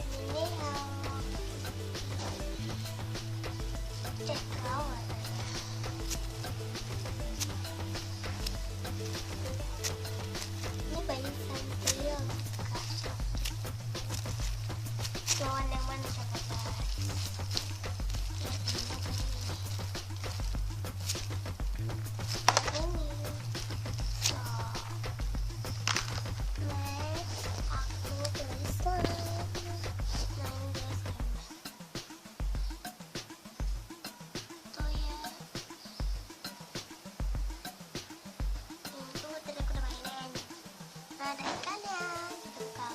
Ini cek kawan. Ini banyak sampel kasih. Lawan yang mana coba guys? Ini. So, next aku beli slime. Main dia slime. Tuh ya. Itu tadi aku udah mainin. Nah, dari kalian gitu kan.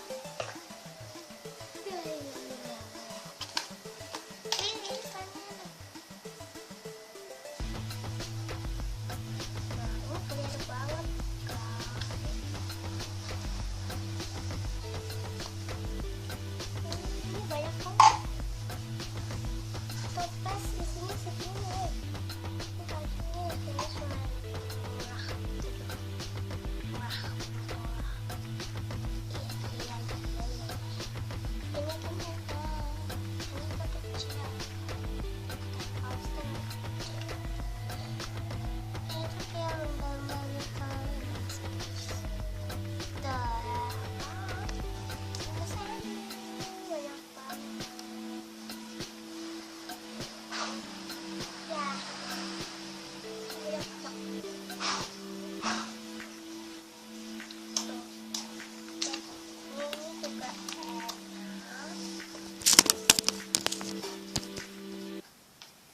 Ini slime-nya. Nah, kelihatan banget kan. Ini banyak banget. Toples isinya segini. Ini kayaknya cuma murah gitu. Murah. Iya. Ini kenyata. Ini kecil. Kaos kan kecil. Itu kayak lomba-lomba kan. Dah. Selesai. Banyak banget. Ya. Udah pakai. Tuh. Ini juga enak.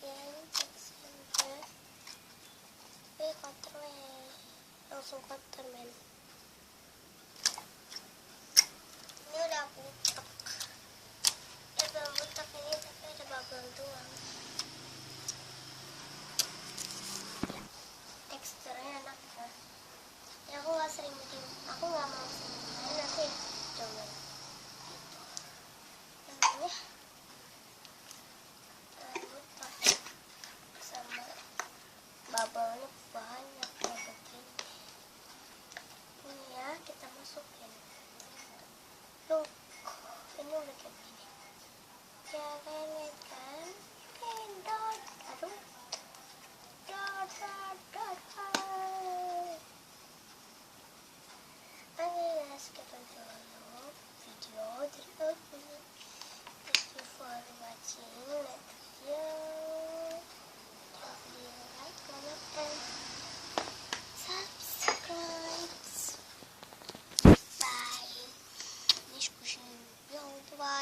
Ini kecil. Kotor weh. Langsung kotor men. Ini udah butek. Belum butek ini tapi ada bubble doang. Teksturnya enak kan. Ya aku gak sering bikin. Aku gak mau sering main nanti coba. Namanya butek sama bubble-nya banyak kayak begini. Ini ya kita masukin. Look, ini udah kayak gini. Ya kan